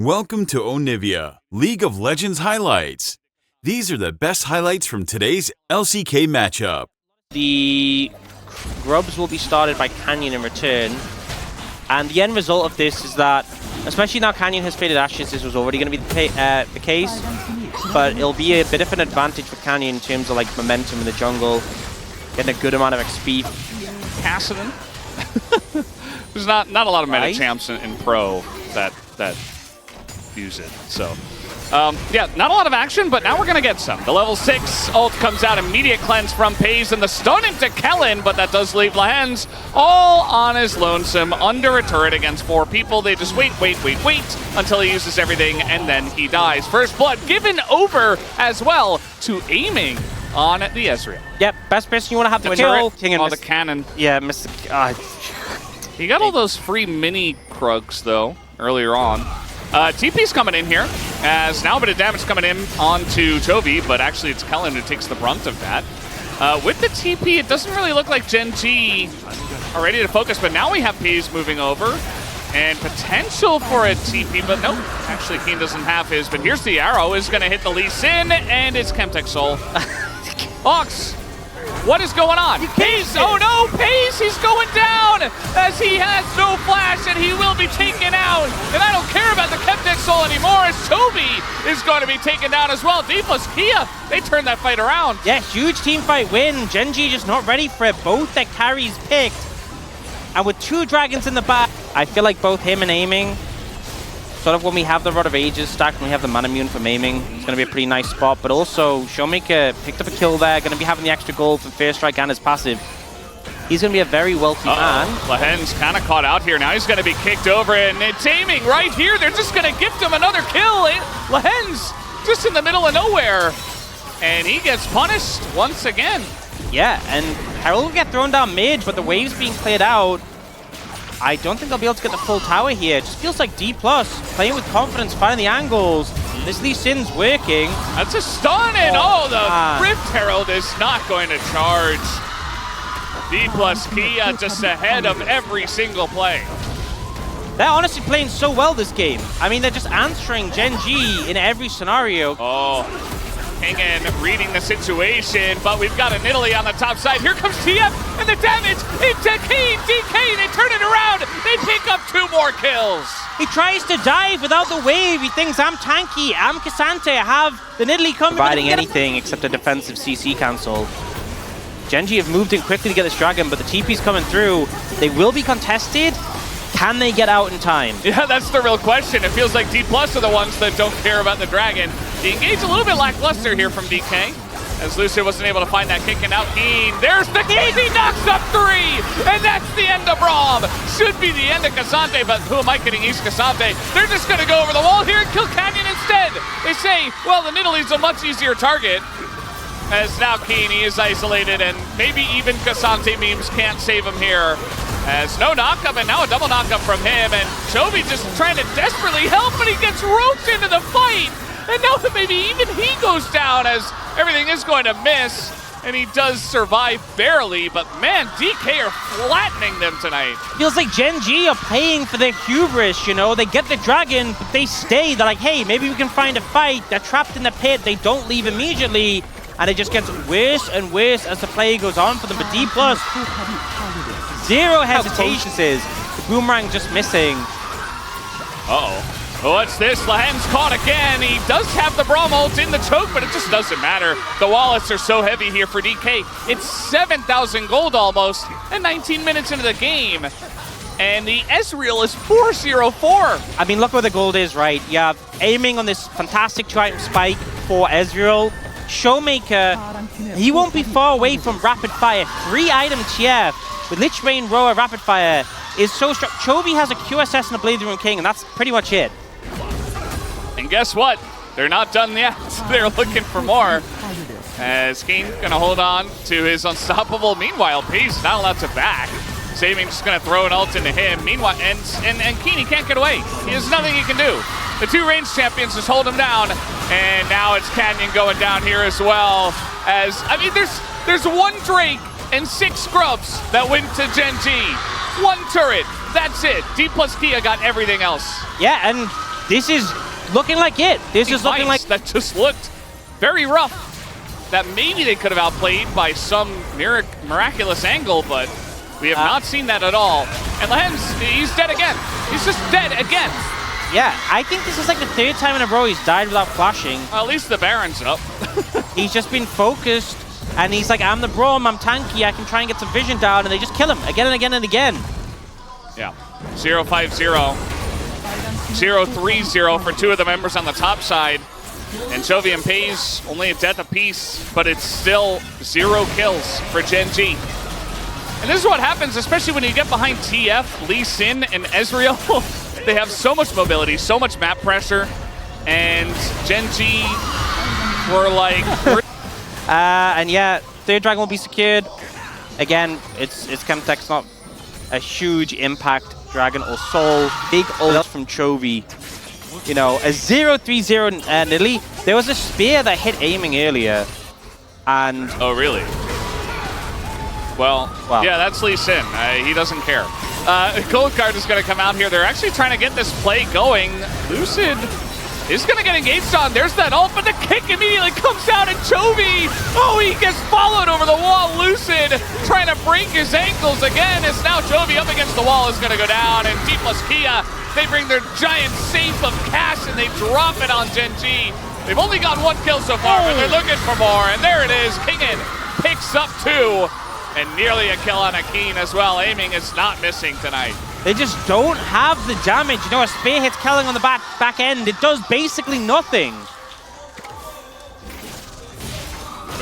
Welcome to Onivia, League of Legends highlights. These are the best highlights from today's LCK matchup. The grubs will be started by Canyon in return, and the end result of this is that, especially now Canyon has faded Ashes, this was already going to be the case, but it'll be a bit of an advantage for Canyon in terms of like momentum in the jungle, getting a good amount of XP. Cassidy. There's not a lot of meta champs in pro that use it, so yeah, not a lot of action, but now we're gonna get some. The level 6 ult comes out, immediate cleanse from Paze, and the stun into Kellen, but that does leave Lahens all on his lonesome under a turret against 4 people. They just wait until he uses everything, and then he dies. First blood given over as well to aiming on the Ezreal. Yep, best person you want to have the kill. King and the cannon. Yeah, Mr. He got all those free mini Krugs though earlier on. TP's coming in here, as now a bit of damage coming in onto Chovy, but actually it's Kellen who takes the brunt of that. With the TP, it doesn't really look like Gen.G are ready to focus, but now we have Paze moving over, and potential for a TP, but nope, actually Keen doesn't have his, but here's the arrow, is going to hit the Lee Sin, and it's Chemtech Soul. Ox, what is going on? Paze, oh no, Paze, he's going down, as he has no flash, and he will be taken out. And I don't care about the Chemtech Soul anymore, as Chovy is going to be taken down as well. Dplus, Kia, they turned that fight around. Yeah, huge team fight win. Gen.G just not ready for it. Both their carries picked. And with 2 dragons in the back, I feel like both him and aiming, sort of when we have the Rod of Ages stacked and we have the Mana Immune from aiming, it's going to be a pretty nice spot. But also, Showmaker picked up a kill there, going to be having the extra gold for First Strike and his passive. He's going to be a very wealthy man. Lahens kind of caught out here. Now he's going to be kicked over, and it's aiming right here. They're just going to gift him another kill. Lahens just in the middle of nowhere, and he gets punished once again. Yeah, and Herald will get thrown down mid, but the wave's being cleared out. I don't think they'll be able to get the full tower here. It just feels like Dplus playing with confidence, finding the angles. This Lee Sin's working. That's a stun, and the Rift Herald is not going to charge. Dplus Kia just ahead of every single play. They're honestly playing so well this game. I mean, they're just answering Gen.G in every scenario. Hingen reading the situation, but we've got an Italy on the top side. Here comes TF, and the damage into Keen, DK, they turn it around. They pick up 2 more kills. He tries to dive without the wave. He thinks, I'm tanky, I'm Cassante, I have the Nidalee coming. Providing anything except a defensive CC cancel. Gen.G have moved in quickly to get this dragon, but the TP's coming through. They will be contested. Can they get out in time? Yeah, that's the real question. It feels like Dplus are the ones that don't care about the dragon. The engage a little bit lackluster here from DK, as Lucio wasn't able to find that kick, and now Keen. There's the Keen, he knocks up 3! And that's the end of Braum. Should be the end of Cassante, but who am I kidding? He's Cassante. They're just going to go over the wall here and kill Canyon instead. They say, well, the Nidalee's a much easier target. As now Keen, he is isolated, and maybe even Cassante memes can't save him here. As no knockup, and now a double knockup from him, and Chovy just trying to desperately help, but he gets roped into the fight. And now maybe even he goes down, as everything is going to miss, and he does survive barely, but man, DK are flattening them tonight. Feels like Gen.G are paying for their hubris, you know? They get the dragon, but they stay. They're like, hey, maybe we can find a fight. They're trapped in the pit. They don't leave immediately, and it just gets worse and worse as the play goes on for them. But Dplus, 0 hesitations. The boomerang just missing. What's this? Lahens caught again. He does have the Braum ult in the choke, but it just doesn't matter. The wallets are so heavy here for DK. It's 7,000 gold almost, and 19 minutes into the game. And the Ezreal is 404. I mean, look where the gold is, right? You have aiming on this fantastic 2-item spike for Ezreal. Showmaker, he won't be far away from rapid fire. 3-item TF with Lich Bane, Roa, rapid fire is so strong. Chovy has a QSS and a Blade of the Rune King, and that's pretty much it. And guess what? They're not done yet. They're looking for more. As Keen gonna hold on to his unstoppable. Meanwhile, Paze not allowed to back. Saving just gonna throw an ult into him. Meanwhile, and Keen, he can't get away. There's nothing he can do. The 2 ranged champions just hold him down. And now it's Canyon going down here as well. As, I mean, there's 1 Drake and 6 scrubs that went to Gen.G. 1 turret, that's it. Dplus Kia got everything else. Yeah, and this is looking like it. This is looking like... That just looked very rough. That maybe they could have outplayed by some miraculous angle, but we have not seen that at all. And Lens, he's dead again. He's just dead again. Yeah, I think this is like the 3rd time in a row he's died without flashing. At least the Baron's up. He's just been focused, and he's like, I'm the Braum, I'm tanky, I can try and get some vision down, and they just kill him again and again and again. Yeah, 0-5-0. 0-3-0 for 2 of the members on the top side. And Chovy and Pays only a death apiece, but it's still 0 kills for Gen.G. And this is what happens, especially when you get behind TF, Lee Sin, and Ezreal. They have so much mobility, so much map pressure, and Gen.G were like... and yeah, 3rd dragon will be secured. Again, it's Chemtech's not a huge impact dragon or soul. Big ult from Chovy. You know, a 0-3-0 in Italy. There was a spear that hit aiming earlier, and... Oh, really? Well, yeah, that's Lee Sin. He doesn't care. Gold Card is going to come out here. They're actually trying to get this play going. Lucid is going to get engaged on. There's that ult, but the kick immediately comes out, and Chovy, oh, he gets followed over the wall. Lucid trying to break his ankles again. As now Chovy up against the wall is going to go down, and Dplus Kia, they bring their giant safe of cash and they drop it on Gen.G. They've only got 1 kill so far, but they're looking for more, and there it is. Kingen picks up 2. And nearly a kill on Akeen as well. Aiming is not missing tonight. They just don't have the damage. You know, a spear hits Kelling on the back end. It does basically nothing.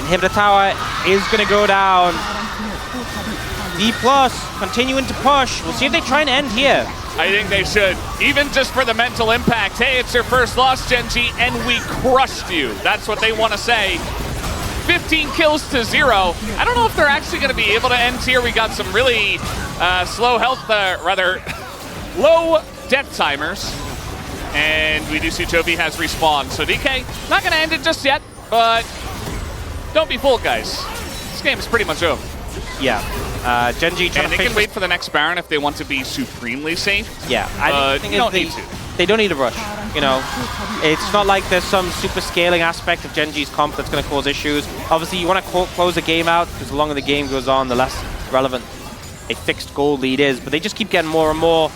Inhibitor tower is going to go down. Dplus continuing to push. We'll see if they try and end here. I think they should, even just for the mental impact. Hey, it's your first loss, Gen.G, and we crushed you. That's what they want to say. 15 kills to 0. I don't know if they're actually going to be able to end here. We got some really slow health, rather low death timers. And we do see Chovy has respawned. So DK, not going to end it just yet, but don't be fooled, guys. This game is pretty much over. Yeah. Gen.G trying and they can wait for the next Baron if they want to be supremely safe. Yeah, I think you don't need to. They don't need a rush. You know, it's not like there's some super scaling aspect of Gen.G's comp that's going to cause issues. Obviously, you want to close the game out, because the longer the game goes on, the less relevant a fixed gold lead is. But they just keep getting more and more.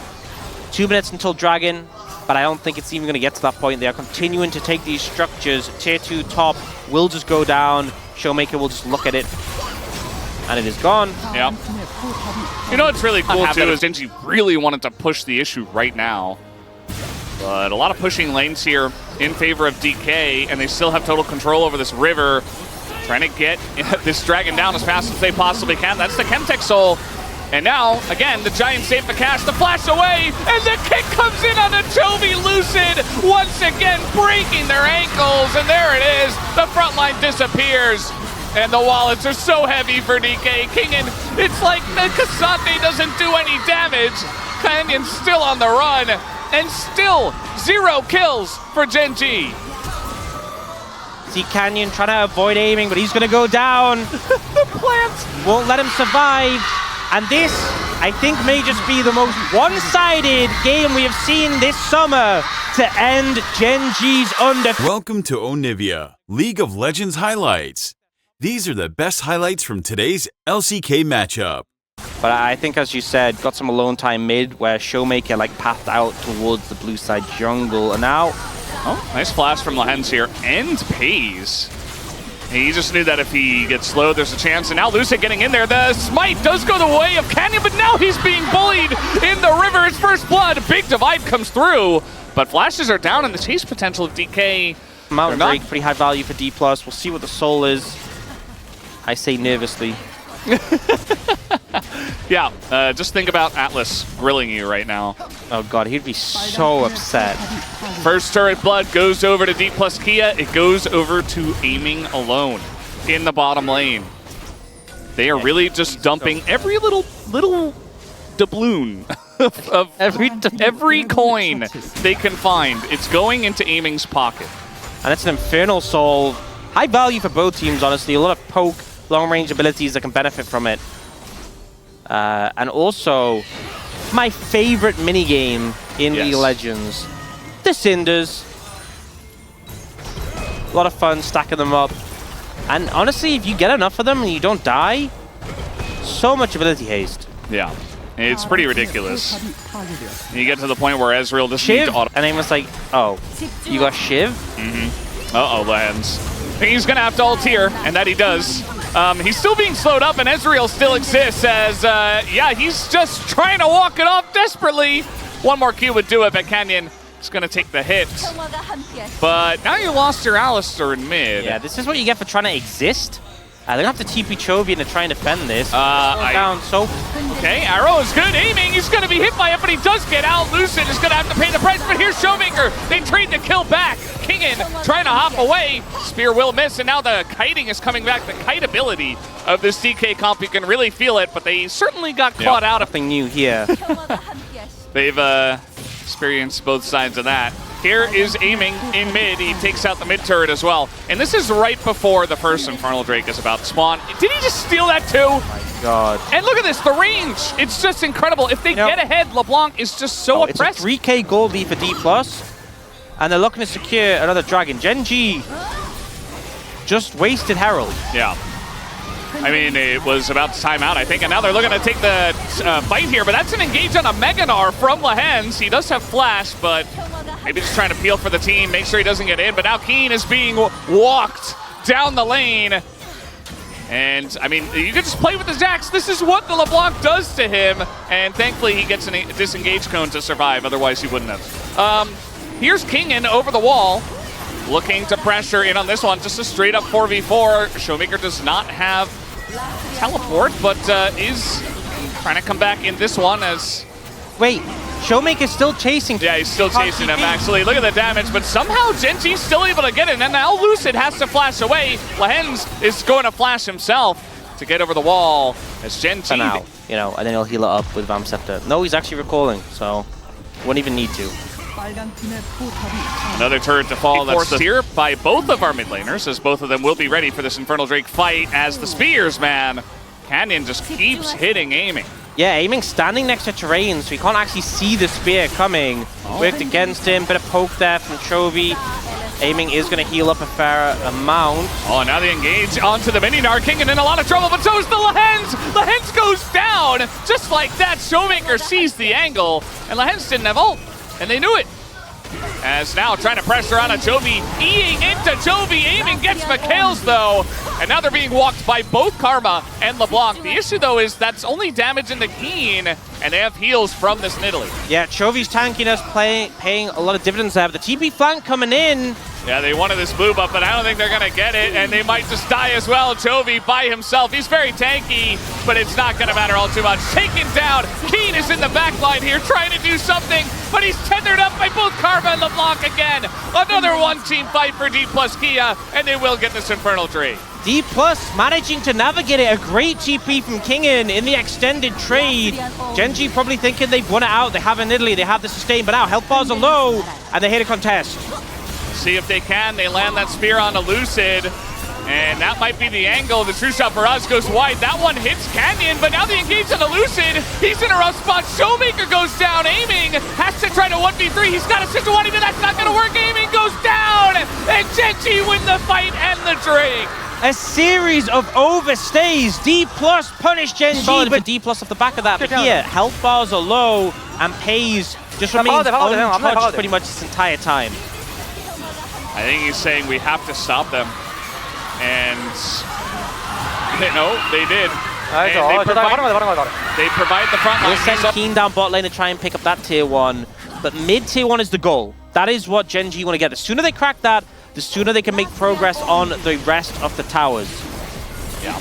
2 minutes until Dragon, but I don't think it's even going to get to that point. They are continuing to take these structures. Tier 2 top will just go down. Showmaker will just look at it, and it is gone. Yeah. You know what's really cool, too, is Gen.G really wanted to push the issue right now. But a lot of pushing lanes here in favor of DK, and they still have total control over this river. Trying to get this dragon down as fast as they possibly can. That's the Chemtech Soul. And now, again, the giant save the cash, the flash away, and the kick comes in on a Chovy. Lucid once again breaking their ankles, and there it is. The front line disappears. And the wallets are so heavy for DK. Kingen, it's like the Kasate doesn't do any damage. Canyon's still on the run. And still 0 kills for Gen.G. See Canyon trying to avoid aiming, but he's going to go down. The plants won't let him survive. And this, I think, may just be the most one-sided game we have seen this summer to end Gen.G's undefeated. Welcome to Onivia, League of Legends highlights. These are the best highlights from today's LCK matchup. But I think, as you said, got some alone time mid where Showmaker like pathed out towards the blue side jungle, and now... Oh, nice flash from Lehens here, and Pays. He just knew that if he gets slowed, there's a chance, and now Lucid getting in there. The smite does go the way of Canyon, but now he's being bullied in the river. It's first blood. Big divide comes through, but flashes are down, and the chase potential of DK... Mountain Break, pretty high value for Dplus. We'll see what the soul is. I say nervously. Yeah, just think about Atlas grilling you right now. Oh god, he'd be so upset. First turret blood goes over to Dplus Kia. It goes over to aiming alone in the bottom lane. They are really just dumping every little doubloon of every coin they can find. It's going into aiming's pocket. And it's an Infernal Soul. High value for both teams, honestly. A lot of poke, long-range abilities that can benefit from it. And also, my favorite minigame in League of Legends. the cinders. A lot of fun stacking them up. And honestly, if you get enough of them and you don't die, so much ability haste. Yeah, it's pretty ridiculous. You get to the point where Ezreal just needs Shiv, to auto. and Aim was like, oh, you got Shiv? Uh-oh, lands. He's going to have to ult here, and that he does. He's still being slowed up, and Ezreal still exists as, yeah, he's just trying to walk it off desperately. One more Q would do it, but Canyon is going to take the hit. But now you lost your Alistar in mid. Yeah, this is what you get for trying to exist. They're going to have to TP Chovy to try and defend this. Down, so... Okay, Arrow is good aiming. He's going to be hit by it, but he does get out. Lucid is going to have to pay the price, but here's Showmaker. They trade the kill back. Kingen trying to hop away. Spear will miss, and now the kiting is coming back. The kite ability of this DK comp, you can really feel it, but they certainly got caught out. Nothing new here. They've experienced both sides of that. Here is aiming in mid. He takes out the mid turret as well. And this is right before the first Infernal Drake is about to spawn. Did he just steal that too? Oh my god. And look at this, the range. It's just incredible. If they get ahead, LeBlanc is just so oppressed. It's a 3k gold lead for Dplus. And they're looking to secure another dragon. Gen.G just wasted Herald. Yeah. I mean, it was about to time out, I think, and now they're looking to take the fight here, but that's an engage on a Meganar from Lehens. He does have flash, but maybe just trying to peel for the team, make sure he doesn't get in, but now Keen is being walked down the lane. And, I mean, you can just play with the Zax. This is what the LeBlanc does to him, and thankfully he gets a disengage cone to survive, otherwise he wouldn't have. Here's Kingen over the wall, looking to pressure in on this one, just a straight up 4v4. Showmaker does not have teleport, but is trying to come back in this one as... Wait, Showmaker's still chasing. Yeah, he's still chasing him, actually. Look at the damage, but somehow Gen.G's still able to get it, and now Lucid has to flash away. Lehens is going to flash himself to get over the wall as Gen.G... For now, you know, and then he'll heal it up with Vam Scepter. No, he's actually recalling, so wouldn't even need to. Another turret to fall. That's forced here by both of our mid laners, as both of them will be ready for this Infernal Drake fight as the spears, man. Canyon just keeps hitting, aiming. Yeah, aiming standing next to terrain, so he can't actually see the spear coming. Worked against him, bit of poke there from Chovy. Aiming is going to heal up a fair amount. Oh, now they engage onto the Mininar. Kingen in a lot of trouble, but so is the Lehens! Lehens goes down! Just like that, Showmaker sees the angle, and Lehens didn't have ult. And they knew it. As now trying to pressure on a Chovy, eating into Chovy, aiming gets McHale's though. And now they're being walked by both Karma and LeBlanc. The issue though is that's only damage into Keen, and they have heals from this Nidalee. Yeah, Chovy's tankiness paying a lot of dividends there. But the TP flank coming in. Yeah, they wanted this move up, but I don't think they're going to get it, and they might just die as well. Chovy by himself. He's very tanky, but it's not going to matter all too much. Taken down. Keen is in the back line here trying to do something, but he's tethered up by both Karma and LeBlanc again. Another one-team fight for Dplus Kia, and they will get this Infernal Drake. Dplus managing to navigate it. A great TP from Kingen in the extended trade. Gen.G probably thinking they've won it out. They have an Italy, they have the sustain, but now health bars are low, and they hit a contest. See if they can. They land that spear on a Lucid, and that might be the angle. The true shot for us goes wide. That one hits Canyon, but now they engage on the Lucid. He's in a rough spot. Showmaker goes down, aiming. Has to try to 1v3. He's got a situation, but that's not going to work. Aiming goes down, and Gen.G win the fight and the Drake. A series of overstays. Dplus punished Gen.G, but Dplus off the back of that. But here, health bars are low, and Pays just remains untouched pretty much this entire time. I think he's saying we have to stop them. And no, they did. They provide the front line. We'll send Keen down bot lane to try and pick up that tier 1. But mid tier 1 is the goal. That is what Gen.G want to get. The sooner they crack that, the sooner they can make progress on the rest of the towers. Yeah.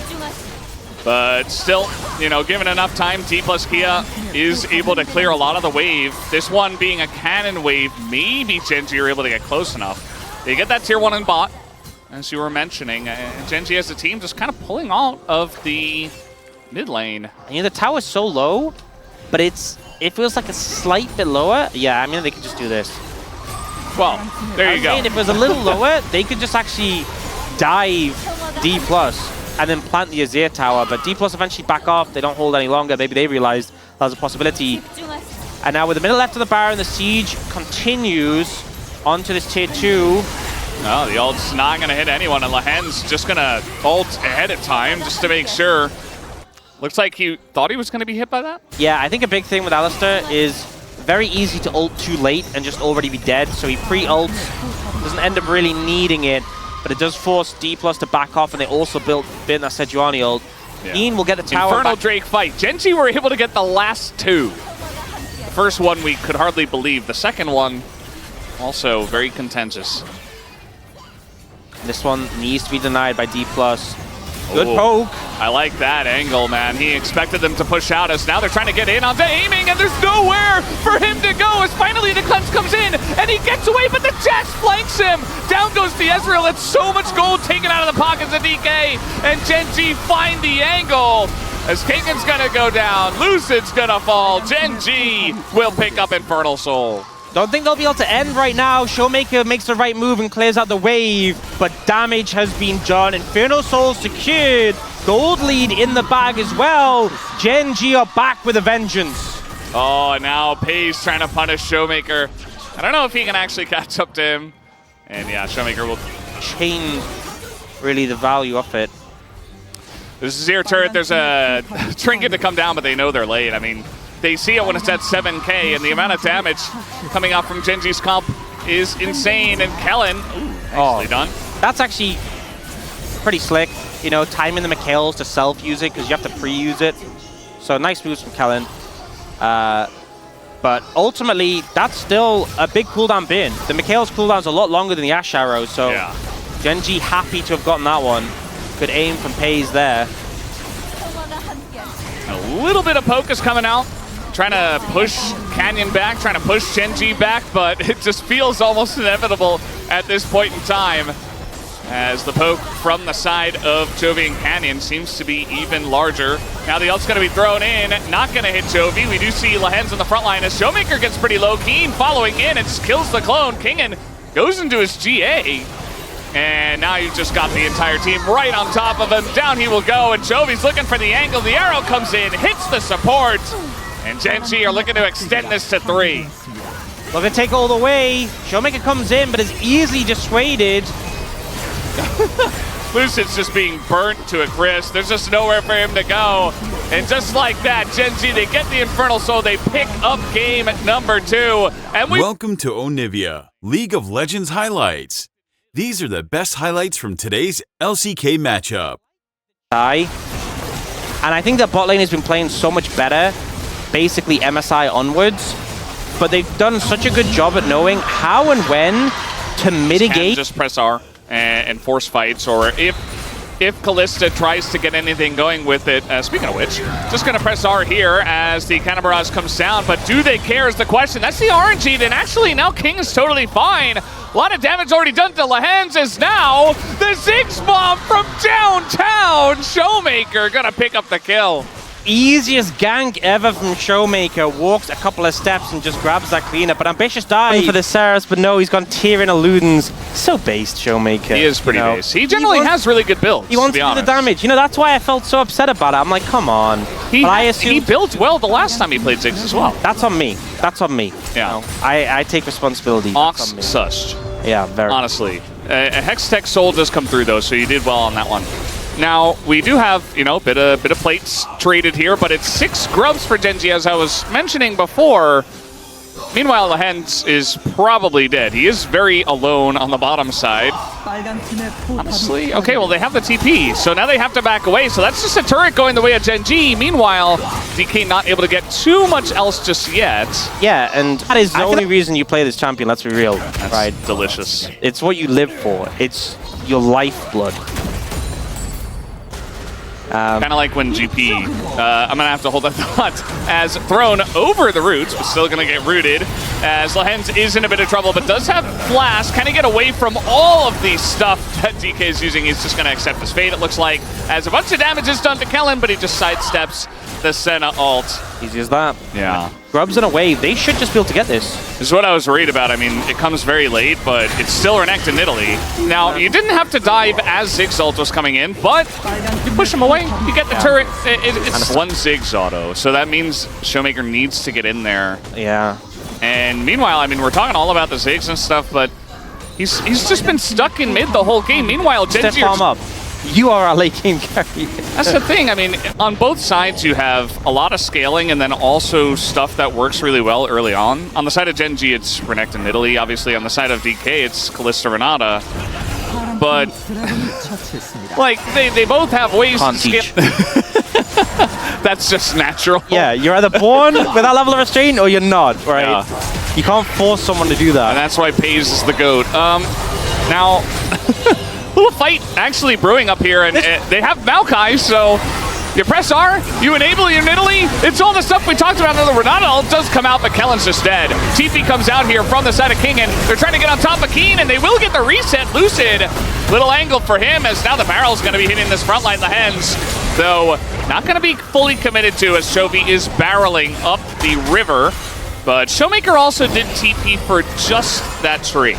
But still, you know, given enough time, Dplus Kia is able to clear a lot of the wave. This one being a cannon wave, maybe Gen.G are able to get close enough. They get that tier 1 in bot, as you were mentioning. Gen.G as a team just kind of pulling out of the mid lane. And, you know, the tower's so low, but it feels like a slight bit lower. Yeah, I mean, they could just do this. Well, there you go. If it was a little lower, they could just actually dive Dplus and then plant the Azir tower. But Dplus eventually back off. They don't hold any longer. Maybe they realized that was a possibility. And now with a minute left of the Baron, the siege continues. onto this tier 2. No, the ult's not going to hit anyone, and Lahen's just going to ult ahead of time just to make sure. Looks like he thought he was going to be hit by that. Yeah, I think a big thing with Alistar is very easy to ult too late and just already be dead. So he pre-ults, doesn't end up really needing it, but it does force Dplus to back off, and they also built in that Sejuani ult. Yeah. Ian will get the tower Infernal back. Drake fight. Gen.G were able to get the last two. The first one we could hardly believe. The second one, also very contentious. This one needs to be denied by Dplus. Good Oh, poke. I like that angle, man. He expected them to push out as now they're trying to get in onto aiming, and there's nowhere for him to go as finally the cleanse comes in, and he gets away, but the Jax flanks him. Down goes the Ezreal. That's so much gold taken out of the pockets of DK, and Gen.G find the angle. As Kingan's gonna go down, Lucid's gonna fall, Gen.G will pick up Infernal Soul. Don't think they'll be able to end right now. Showmaker makes the right move and clears out the wave, but damage has been done. Infernal Soul secured. Gold lead in the bag as well. Gen.G are back with a vengeance. Oh, and now Pace trying to punish Showmaker. I don't know if he can actually catch up to him. And yeah, Showmaker will Change really the value of it. This is your turret. There's a trinket to come down, but they know they're late. I mean, they see it when it's at 7K, and the amount of damage coming out from Gen.G's comp is insane. And Kellen, nicely done. That's actually pretty slick. You know, timing the Mikhails to self-use it because you have to pre-use it. So nice moves from Kellen. But ultimately, that's still a big cooldown bin. The Mikhail's cooldown's a lot longer than the Ash Arrow, so Yeah. Gen.G happy to have gotten that one. Good aim from Pays there. A little bit of poke is coming out. Trying to push Canyon back, trying to push Gen.G back, but it just feels almost inevitable at this point in time as the poke from the side of Jovi and Canyon seems to be even larger. Now the ult's going to be thrown in, not going to hit Jovi. We do see Lahen's on the front line as Showmaker gets pretty low. Keen following in and just kills the clone. Kingan goes into his GA. And now you've just got the entire team right on top of him. Down he will go, and Jovi's looking for the angle. The arrow comes in, hits the support. And Gen.G are looking to extend this to 3. Look at take all the way. Showmaker comes in, but is easily dissuaded. Lucid's just being burnt to a crisp. There's just nowhere for him to go. And just like that, Gen.G, they get the Infernal Soul. They pick up game number 2. And Welcome to Onivia, League of Legends highlights. These are the best highlights from today's LCK matchup. And I think that bot lane has been playing so much better, basically MSI onwards, but they've done such a good job at knowing how and when to mitigate. Just press R and force fights, or if Kalista tries to get anything going with it. Speaking of which, just going to press R here as the Cannon Barrage comes down, but do they care is the question. That's the RNG, and actually now King is totally fine. A lot of damage already done to Lahen's as now the Ziggs bomb from downtown. Showmaker going to pick up the kill. Easiest gank ever from Showmaker. Walks a couple of steps and just grabs that cleanup. But ambitious dive for the Saras, but no, he's gone Tyrion or Ludens. So based, Showmaker. He is pretty based. He generally has really good builds. He wants to do the damage. You know, that's why I felt so upset about it. I'm like, come on. He built well the last time he played Ziggs as well. That's on me. That's on me. Yeah. You know, I take responsibility. Ox sussed. Yeah, very. Honestly. A Hextech Soul does come through though, so you did well on that one. Now, we do have, you know, a bit of plates traded here, but it's 6 grubs for Gen.G, as I was mentioning before. Meanwhile, Lahen's is probably dead. He is very alone on the bottom side. Honestly, okay, well, they have the TP, so now they have to back away. So that's just a turret going the way of Gen.G. Meanwhile, DK not able to get too much else just yet. Yeah, and that is the only reason you play this champion, let's be real. That's right? Delicious. It's what you live for. It's your lifeblood. Kind of like when GP, I'm going to have to hold that thought, as thrown over the roots, but still going to get rooted, as Lahen's is in a bit of trouble, but does have Flash. Kind of get away from all of the stuff that DK is using. He's just going to accept his fate, it looks like, as a bunch of damage is done to Kellen, but he just sidesteps the Senna ult. Easy as that. Yeah. Grubs in a wave. They should just be able to get this. This is what I was worried about. I mean, it comes very late, but it's still Renekton in Italy. Now, you didn't have to dive as Ziggs ult was coming in, but you push him away, you get the turret. It's one Ziggs auto, so that means Showmaker needs to get in there. Yeah. And meanwhile, I mean, we're talking all about the Ziggs and stuff, but he's just been stuck in mid the whole game. Meanwhile, Gen.G farm up. You are our late game carry. That's the thing. I mean, on both sides, you have a lot of scaling and then also stuff that works really well early on. On the side of Gen.G, it's Renekton Italy. Obviously, on the side of DK, it's Kalista Renata. But, like, they both have ways Can't to scale. That's just natural. Yeah, you're either born with that level of restraint or you're not, right? Yeah. You can't force someone to do that. And that's why Pays is the GOAT. Now, little fight actually brewing up here, and they have Maokai, so you press R, you enable your Italy. It's all the stuff we talked about. The Renata ult does come out, but Kellen's just dead. TP comes out here from the side of King, and they're trying to get on top of Keen, and they will get the reset. Lucid, little angle for him, as now the barrel's going to be hitting this front line, the Hens. Though, not going to be fully committed to, as Chovy is barreling up the river. But Showmaker also did TP for just that tree.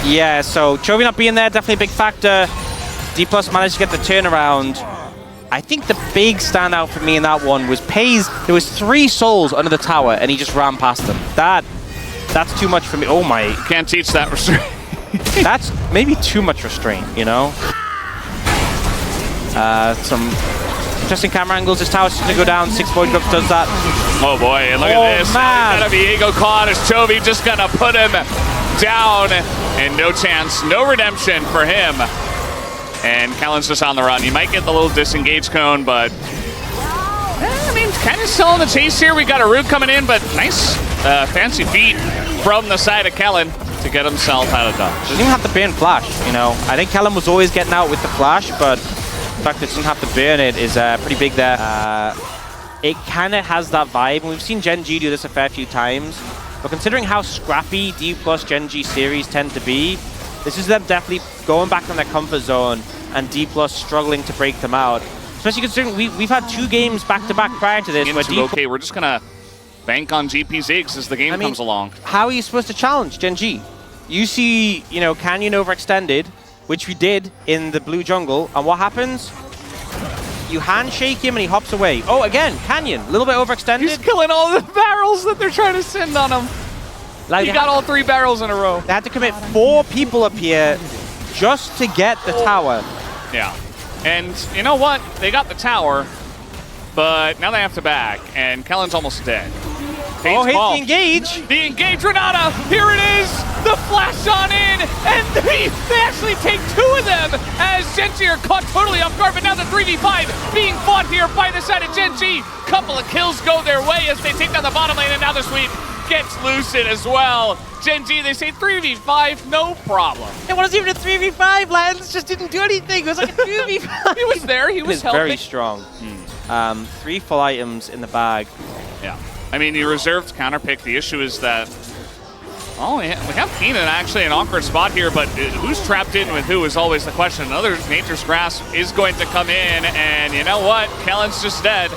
Yeah, so Chovy not being there, definitely a big factor. Dplus managed to get the turnaround. I think the big standout for me in that one was Pays. There was 3 souls under the tower, and he just ran past them. That's too much for me. Oh my. Can't teach that restraint. That's maybe too much restraint, you know? Some interesting camera angles. This tower's going to go down. 6 point drops does that. Oh boy, and look at this. Man. Gotta be Ego caught as Chovy just gonna put him down. And no chance, no redemption for him. And Kellen's just on the run. He might get the little disengage cone, but I mean, kind of still in the chase here. We got a root coming in, but nice fancy feet from the side of Kellen to get himself out of dodge. Doesn't even have to burn flash, you know. I think Kellen was always getting out with the flash, but the fact that it doesn't have to burn it is pretty big there. It kind of has that vibe, and we've seen Gen.G do this a fair few times. But considering how scrappy Dplus Gen.G series tend to be, this is them definitely going back from their comfort zone and Dplus struggling to break them out. Especially considering we've had 2 games back-to-back prior to this. Where okay, we're just going to bank on GP Ziggs as the game comes along. How are you supposed to challenge Gen.G? You see, you know, Canyon overextended, which we did in the blue jungle, and what happens? You handshake him and he hops away. Oh, again, Canyon, a little bit overextended. He's killing all the barrels that they're trying to send on him. Like, he got all 3 barrels in a row. They had to commit 4 people up here just to get the tower. Yeah. And you know what? They got the tower, but now they have to back, and Kellen's almost dead. Oh, hit the engage. The engage Renata. Here it is. The flash on in, and they actually take 2 of them as Gen.G are caught totally off guard, but now the 3v5 being fought here by the side of Gen.G. Couple of kills go their way as they take down the bottom lane, and now the sweep gets Lucid as well. Gen.G, they say 3v5, no problem. It wasn't even a 3v5, Lance just didn't do anything. It was like a 2v5. He was there, he was helping. Very strong. 3 full items in the bag. Yeah. I mean, he reserved counterpick. The issue is that, oh, we have Keenan actually in an awkward spot here, but who's trapped in with who is always the question. Another Nature's Grasp is going to come in, and you know what? Kellen's just dead.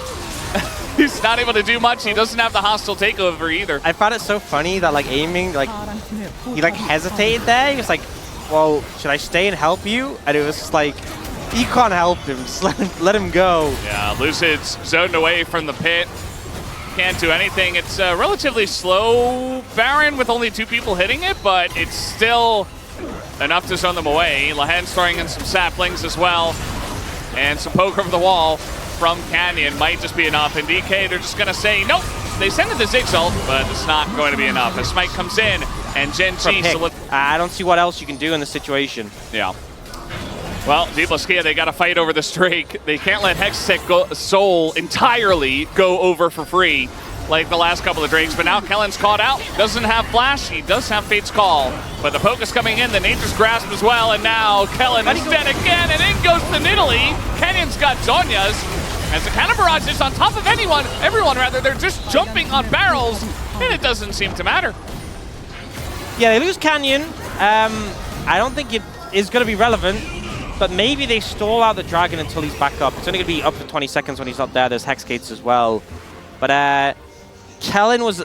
He's not able to do much. He doesn't have the hostile takeover either. I found it so funny that, like, aiming, like, he, like, hesitated there. He was like, well, should I stay and help you? And it was just like, you can't help him. Just let him go. Yeah, Lucid's zoned away from the pit. Can't do anything. It's a relatively slow Baron with only 2 people hitting it, but it's still enough to zone them away. Lahen's throwing in some saplings as well, and some poke over the wall from Canyon might just be enough. And DK, they're just going to say, nope. They send it the Ziggs ult, but it's not going to be enough. As Smite comes in, and Gen.G. I don't see what else you can do in this situation. Yeah. Well, Dplus, they got to fight over this Drake. They can't let Hextech Soul entirely go over for free like the last couple of Drakes, but now Kellen's caught out. Doesn't have Flash, he does have Fate's Call, but the poke is coming in, the Nature's Grasp as well, and now Kellen is dead again, and in goes the Nidalee. Canyon's got Zonya's, as the counter barrage is on top of everyone rather, they're just jumping on barrels, and it doesn't seem to matter. Yeah, they lose Canyon. I don't think it is going to be relevant, but maybe they stall out the Dragon until he's back up. It's only going to be up to 20 seconds when he's not there. There's Hex Gates as well. But Kellen was...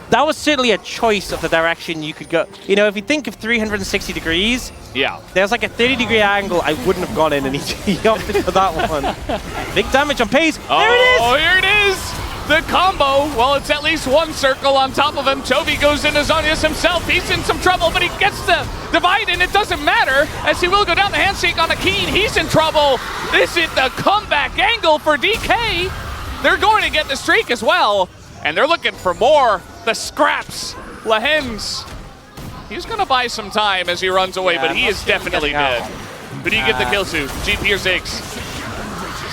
that was certainly a choice of the direction you could go. You know, if you think of 360 degrees, yeah, there's like a 30-degree angle I wouldn't have gone in, and he opted for that one. Big damage on Pace. Oh, there it is! Oh, here it is! The combo, well, it's at least one circle on top of him. Chovy goes into Zonius himself. He's in some trouble, but he gets the divide, and it doesn't matter, as he will go down the handshake on Akeen. He's in trouble. This is the comeback angle for DK. They're going to get the streak as well, and they're looking for more. The scraps. Lahens, he's going to buy some time as he runs away, but he is definitely dead. Who do you give the kill to? GP or Ziggs?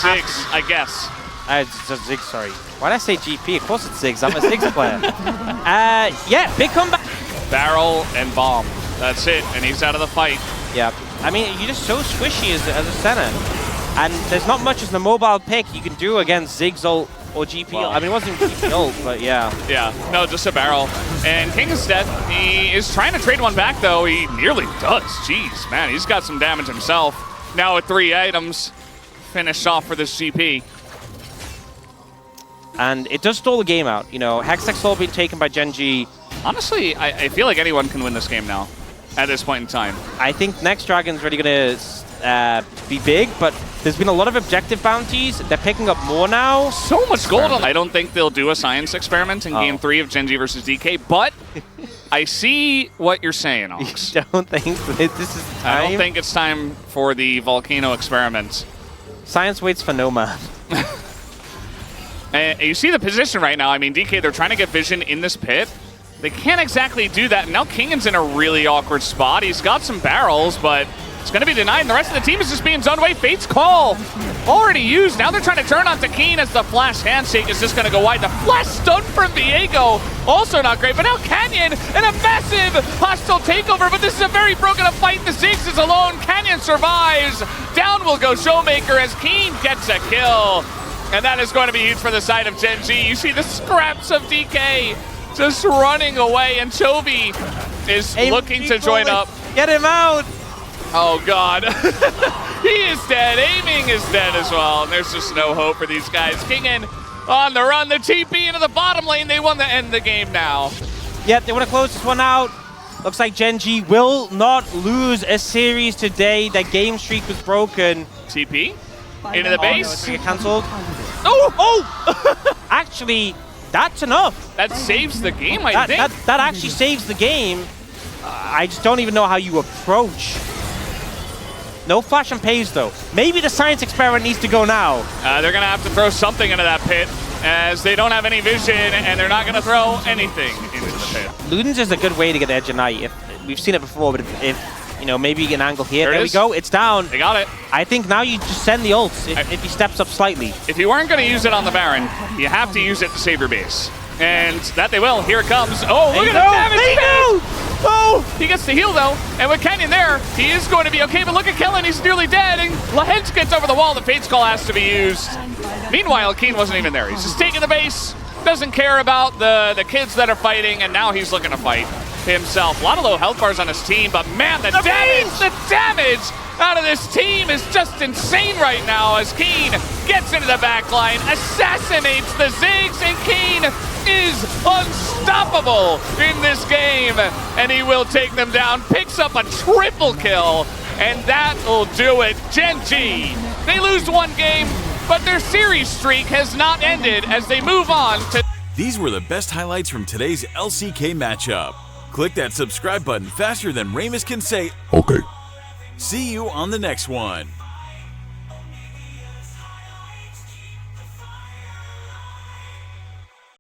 Ziggs, I guess. It's just Ziggs, sorry. Why did I say GP? Of course it's Ziggs. I'm a Ziggs player. Yeah, big comeback. Barrel and bomb. That's it, and he's out of the fight. Yeah. I mean, you're just so squishy as a center. And there's not much as the mobile pick you can do against Ziggs ult or GP ult. I mean, it wasn't even GP ult, but yeah. Yeah, no, just a barrel. And King is dead. He is trying to trade one back, though. He nearly does. Jeez, man, he's got some damage himself. Now with 3 items, finished off for this GP. And it does stall the game out. You know, Hextech's all being taken by Gen.G. Honestly, I feel like anyone can win this game now at this point in time. I think next Dragon's really going to be big, but there's been a lot of objective bounties. They're picking up more now. So much gold on. I don't think they'll do a science experiment in Game 3 of Gen.G versus DK, but I see what you're saying, Ox. You don't think this is the time? I don't think it's time for the volcano experiment. Science waits for no man. And you see the position right now. I mean, DK, they're trying to get vision in this pit. They can't exactly do that. Now Kingan's in a really awkward spot. He's got some barrels, but it's going to be denied. And the rest of the team is just being zoned away. Fate's call already used. Now they're trying to turn on to Keen as the flash handshake is just going to go wide. The flash stun from Viego, also not great. But now Canyon and a massive hostile takeover. But this is a very broken up fight. The Ziggs is alone. Canyon survives. Down will go Showmaker as Keen gets a kill. And that is going to be huge for the side of Gen.G. You see the scraps of DK just running away, and Chovy is looking to join up. Get him out! Oh, God. He is dead. Aiming is dead as well, and there's just no hope for these guys. Kingen on the run. The TP into the bottom lane. They want to end the game now. Yep, they want to close this one out. Looks like Gen.G will not lose a series today. Their game streak was broken. TP into the base. No, get cancelled. Oh! Actually, that's enough. That saves the game, I think. That actually saves the game. I just don't even know how you approach. No flash and pays, though. Maybe the science experiment needs to go now. They're going to have to throw something into that pit, as they don't have any vision, and they're not going to throw anything into the pit. Ludens is a good way to get Edge of Night. We've seen it before, but if you know, maybe you get an angle here. There we go. It's down. They got it. I think now you just send the ults if he steps up slightly. If you weren't going to use it on the Baron, you have to use it to save your base. And that they will. Here it comes. Oh, look at the damage! Oh, he gets the heal, though. And with Canyon there, he is going to be okay. But look at Kellen. He's nearly dead. And Lahens gets over the wall. The Fate's Call has to be used. Meanwhile, Keen wasn't even there. He's just taking the base. Doesn't care about the kids that are fighting. And now he's looking to fight himself. A lot of low health bars on his team. But, man, the damage out of this team is just insane right now as Keen gets into the back line, assassinates the Ziggs, and Keen is unstoppable in this game, and he will take them down, picks up a triple kill, and that will do it. Gen.G, they lose one game, but their series streak has not ended as they move on to... These were the best highlights from today's LCK matchup. Click that subscribe button faster than Ramus can say, okay. See you on the next one.